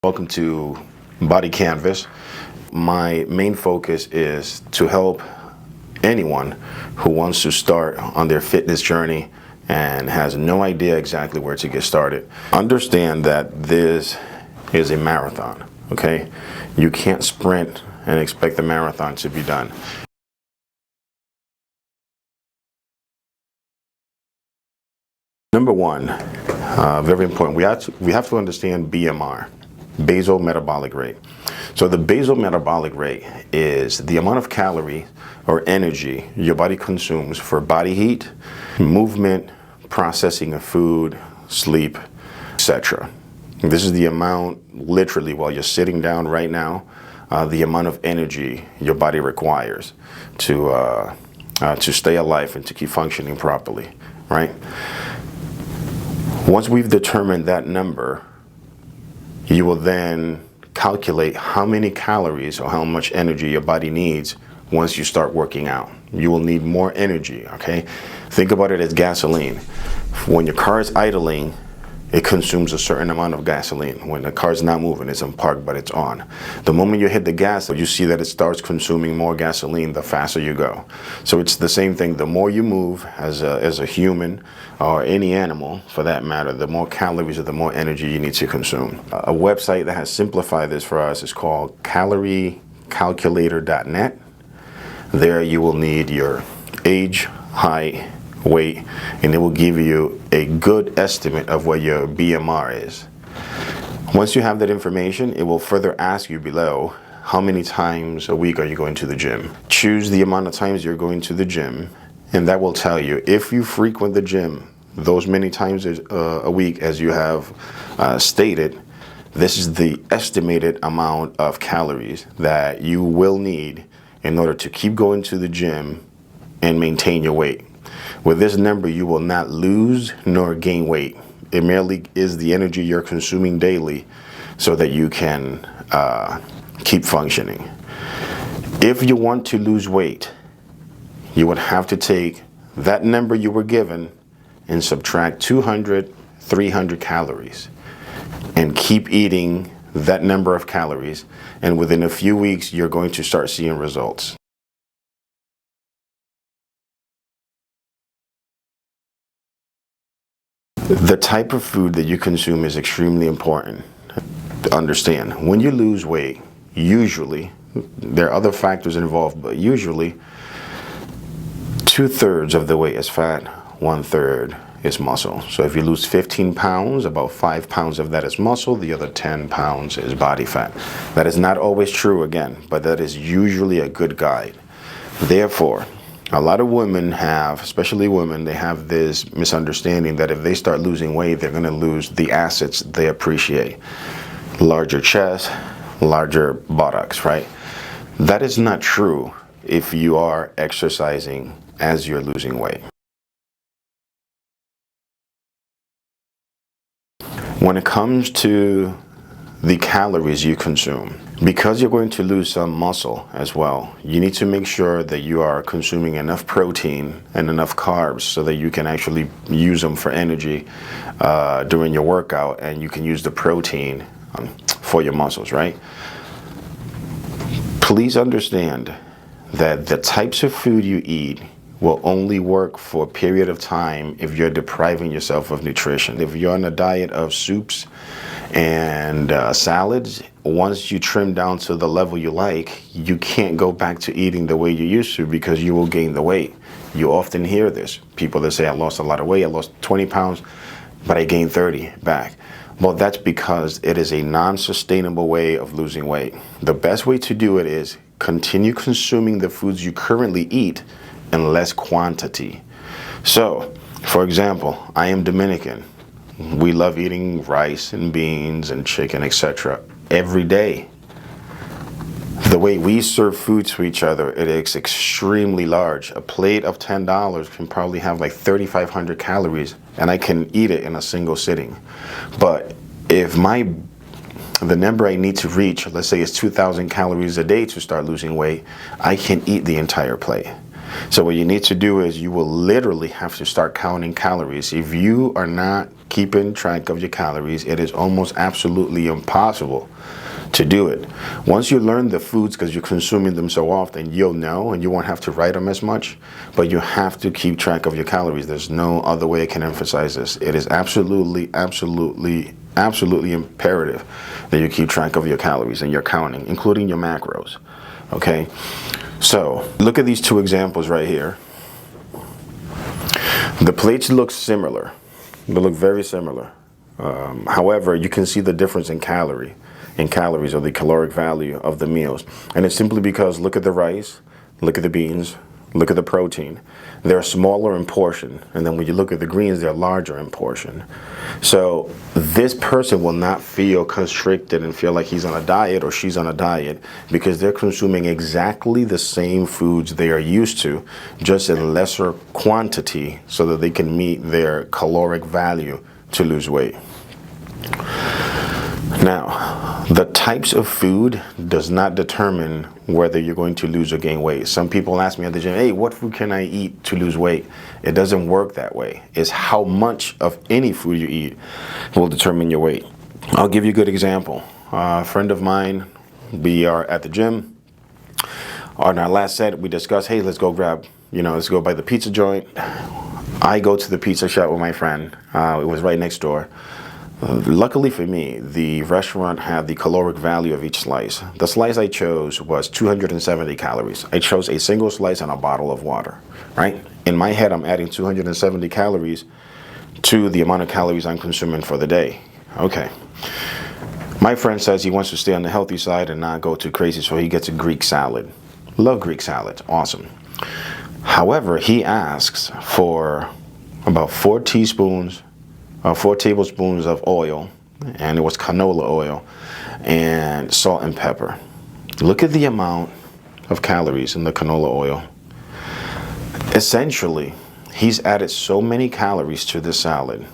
Welcome to Body Canvas. My main focus is to help anyone who wants to start on their fitness journey and has no idea exactly where to get started. Understand that this is a marathon, okay? You can't sprint and expect the marathon to be done. Number one, very important, we have to understand BMR. Basal metabolic rate. So the basal metabolic rate is the amount of calorie or energy your body consumes for body heat, movement, processing of food, sleep, etc. This is the amount, literally, while you're sitting down right now, the amount of energy your body requires to stay alive and to keep functioning properly, right? Once we've determined that number, you will then calculate how many calories or how much energy your body needs once you start working out. You will need more energy, okay? Think about it as gasoline. When your car is idling, it consumes a certain amount of gasoline. When the car is not moving, it's in park, but it's on. The moment you hit the gas, you see that it starts consuming more gasoline the faster you go. So it's the same thing. The more you move as a human or any animal, for that matter, the more calories or the more energy you need to consume. A website that has simplified this for us is called caloriecalculator.net. There you will need your age, height, weight, and it will give you a good estimate of what your BMR is. Once you have that information, it will further ask you below, how many times a week are you going to the gym? Choose the amount of times you're going to the gym, and that will tell you if you frequent the gym those many times a week as you have stated, this is the estimated amount of calories that you will need in order to keep going to the gym and maintain your weight. With this number, you will not lose nor gain weight. It merely is the energy you're consuming daily so that you can keep functioning. If you want to lose weight, you would have to take that number you were given and subtract 200, 300 calories and keep eating that number of calories, and within a few weeks, you're going to start seeing results. The type of food that you consume is extremely important to understand. When you lose weight, usually, there are other factors involved, but usually 2/3 of the weight is fat, 1/3 is muscle. So if you lose 15 pounds, about 5 pounds of that is muscle, the other 10 pounds is body fat. That is not always true again, but that is usually a good guide. Therefore, a lot of women have, especially women, they have this misunderstanding that if they start losing weight, they're going to lose the assets they appreciate. Larger chest, larger buttocks, right? That is not true if you are exercising as you're losing weight. When it comes to the calories you consume, because you're going to lose some muscle as well, you need to make sure that you are consuming enough protein and enough carbs so that you can actually use them for energy during your workout, and you can use the protein for your muscles, right? Please understand that the types of food you eat will only work for a period of time if you're depriving yourself of nutrition. If you're on a diet of soups and salads, once you trim down to the level you like, you can't go back to eating the way you used to because you will gain the weight. You often hear this. People that say, I lost a lot of weight, I lost 20 pounds, but I gained 30 back. Well, that's because it is a non-sustainable way of losing weight. The best way to do it is continue consuming the foods you currently eat in less quantity. So, for example, I am Dominican. We love eating rice and beans and chicken, etc. every day. The way we serve food to each other, it is extremely large. A plate of $10 can probably have like 3,500 calories, and I can eat it in a single sitting. But if the number I need to reach, let's say, is 2,000 calories a day to start losing weight, I can eat the entire plate. So what you need to do is you will literally have to start counting calories. If you are not keeping track of your calories, it is almost absolutely impossible to do it. Once you learn the foods, because you're consuming them so often, you'll know, and you won't have to write them as much, but you have to keep track of your calories. There's no other way I can emphasize this. It is absolutely imperative that you keep track of your calories and your counting, including your macros. Okay, so look at these two examples right here. The plates look similar. They look very similar. However, you can see the difference in calories or the caloric value of the meals. And it's simply because look at the rice, look at the beans, look at the protein. They're smaller in portion. And then when you look at the greens, they're larger in portion. So this person will not feel constricted and feel like he's on a diet or she's on a diet because they're consuming exactly the same foods they are used to, just in lesser quantity so that they can meet their caloric value to lose weight. Now, the types of food does not determine whether you're going to lose or gain weight. Some people ask me at the gym, hey, what food can I eat to lose weight? It doesn't work that way. It's how much of any food you eat will determine your weight. I'll give you a good example. A friend of mine, we are at the gym. On our last set, we discussed, hey, let's go by the pizza joint. I go to the pizza shop with my friend. It was right next door. Luckily for me, the restaurant had the caloric value of each slice. The slice I chose was 270 calories. I chose a single slice and a bottle of water, right? In my head, I'm adding 270 calories to the amount of calories I'm consuming for the day. Okay. My friend says he wants to stay on the healthy side and not go too crazy, so he gets a Greek salad. Love Greek salad. Awesome. However, he asks for about 4 tablespoons of oil, and it was canola oil, and salt and pepper. Look at the amount of calories in the canola oil. Essentially, he's added so many calories to the salad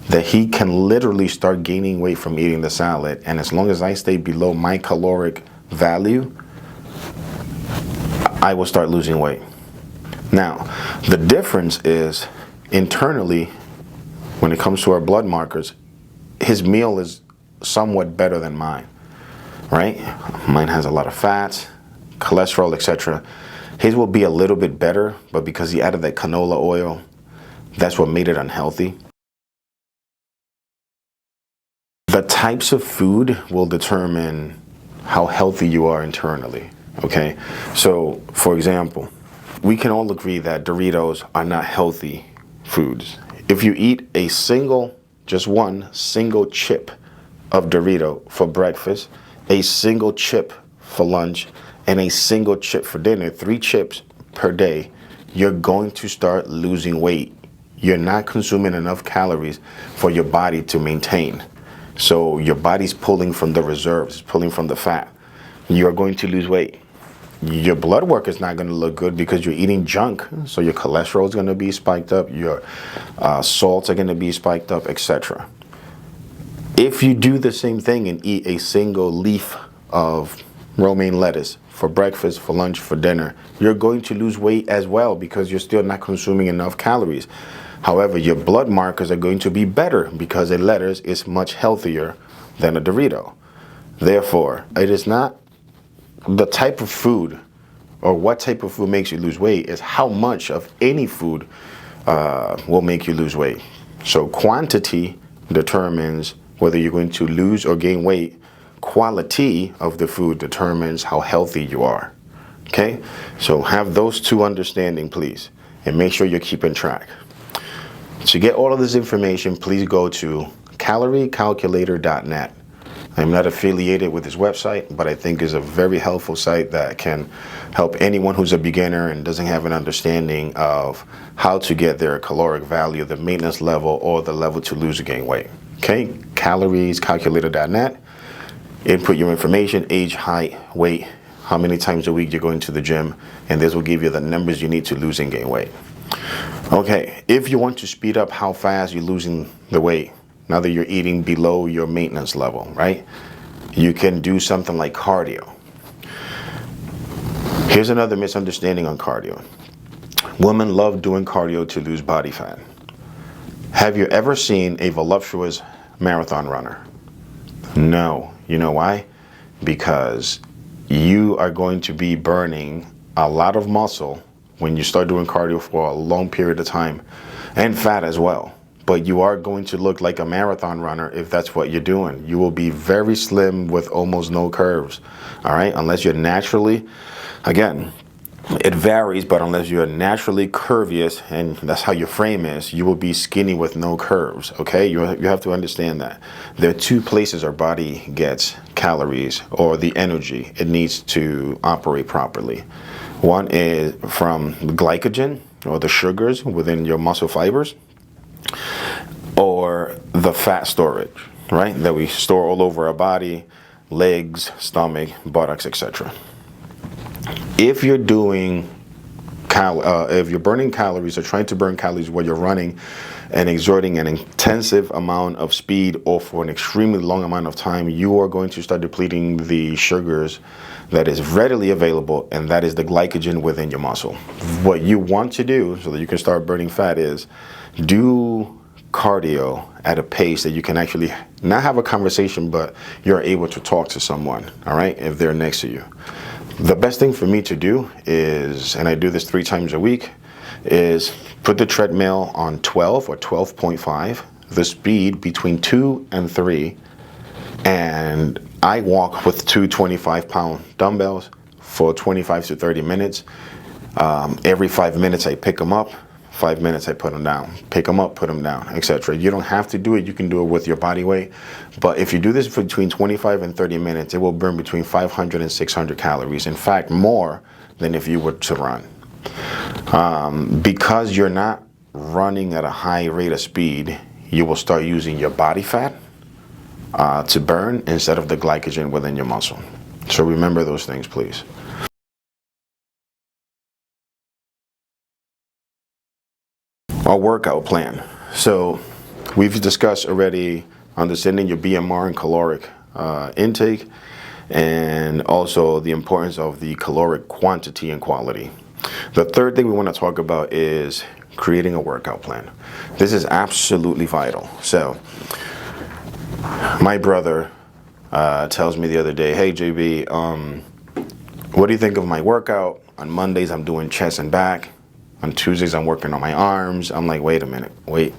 that he can literally start gaining weight from eating the salad, and as long as I stay below my caloric value, I will start losing weight. Now, the difference is internally, when it comes to our blood markers, his meal is somewhat better than mine, right? Mine has a lot of fats, cholesterol, etc. His will be a little bit better, but because he added that canola oil, that's what made it unhealthy. The types of food will determine how healthy you are internally, okay? So, for example, we can all agree that Doritos are not healthy foods. If you eat just one single chip of Dorito for breakfast, a single chip for lunch, and a single chip for dinner, 3 chips per day, you're going to start losing weight. You're not consuming enough calories for your body to maintain. So your body's pulling from the reserves, pulling from the fat. You're going to lose weight. Your blood work is not going to look good because you're eating junk. So your cholesterol is going to be spiked up, your salts are going to be spiked up, etc. If you do the same thing and eat a single leaf of romaine lettuce for breakfast, for lunch, for dinner, you're going to lose weight as well because you're still not consuming enough calories. However, your blood markers are going to be better because a lettuce is much healthier than a Dorito. Therefore, it is not the type of food or what type of food makes you lose weight, is how much of any food will make you lose weight. So quantity determines whether you're going to lose or gain weight. Quality of the food determines how healthy you are. Okay? So have those two understanding, please, and make sure you're keeping track. To get all of this information, please go to caloriecalculator.net. I'm not affiliated with this website, but I think it's a very helpful site that can help anyone who's a beginner and doesn't have an understanding of how to get their caloric value, the maintenance level, or the level to lose or gain weight. Okay, caloriescalculator.net. Input your information, age, height, weight, how many times a week you're going to the gym, and this will give you the numbers you need to lose and gain weight. Okay, if you want to speed up how fast you're losing the weight, now that you're eating below your maintenance level, right? You can do something like cardio. Here's another misunderstanding on cardio. Women love doing cardio to lose body fat. Have you ever seen a voluptuous marathon runner? No. You know why? Because you are going to be burning a lot of muscle when you start doing cardio for a long period of time, and fat as well. But you are going to look like a marathon runner if that's what you're doing. You will be very slim with almost no curves, all right? Unless you're naturally, again, it varies, but unless you're naturally curviest and that's how your frame is, you will be skinny with no curves, okay? You have to understand that. There are two places our body gets calories or the energy it needs to operate properly. One is from glycogen or the sugars within your muscle fibers, or the fat storage, right? That we store all over our body, legs, stomach, buttocks, etc. If you're doing, if you're burning calories or trying to burn calories while you're running and exerting an intensive amount of speed or for an extremely long amount of time, you are going to start depleting the sugars that is readily available, and that is the glycogen within your muscle. What you want to do so that you can start burning fat is do cardio at a pace that you can actually not have a conversation, but you're able to talk to someone, all right, if they're next to you. The best thing for me to do is, and I do this 3 times a week, is put the treadmill on 12 or 12.5, the speed between 2 and 3, and I walk with 2 25-pound dumbbells for 25 to 30 minutes. Every 5 minutes I pick them up, 5 minutes I put them down, pick them up, put them down, etc. You don't have to do it. You can do it with your body weight. But if you do this for between 25 and 30 minutes, it will burn between 500 and 600 calories. In fact, more than if you were to run. Because you're not running at a high rate of speed, you will start using your body fat to burn instead of the glycogen within your muscle. So remember those things, please. Our workout plan. So we've discussed already understanding your BMR and caloric intake, and also the importance of the caloric quantity and quality. The third thing we want to talk about is creating a workout plan. This is absolutely vital. So my brother tells me the other day, hey JB, what do you think of my workout? On Mondays I'm doing chest and back. On Tuesdays I'm working on my arms. I'm like, wait a minute, wait.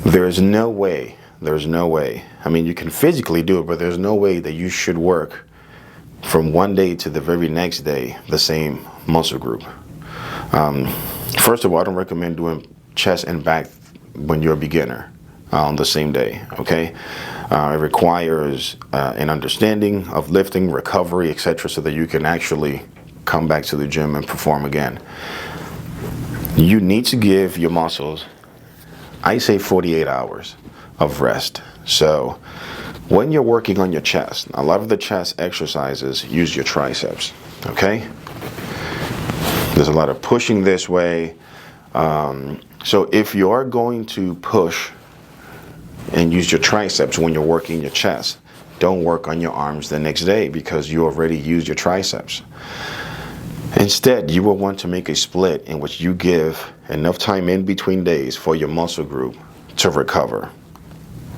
There's no way. I mean, you can physically do it, but there's no way that you should work from one day to the very next day the same muscle group. First of all, I don't recommend doing chest and back when you're a beginner on the same day, okay? It requires an understanding of lifting, recovery, etc., so that you can actually come back to the gym and perform again. You need to give your muscles, I say 48 hours of rest. So when you're working on your chest, a lot of the chest exercises use your triceps, okay? There's a lot of pushing this way. So if you are going to push and use your triceps when you're working your chest, don't work on your arms the next day because you already used your triceps. Instead, you will want to make a split in which you give enough time in between days for your muscle group to recover.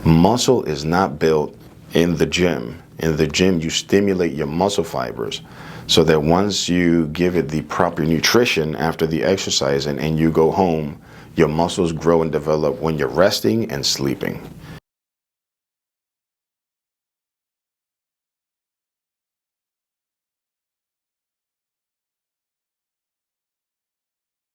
Muscle is not built in the gym. In the gym, you stimulate your muscle fibers so that once you give it the proper nutrition after the exercise and you go home, your muscles grow and develop when you're resting and sleeping.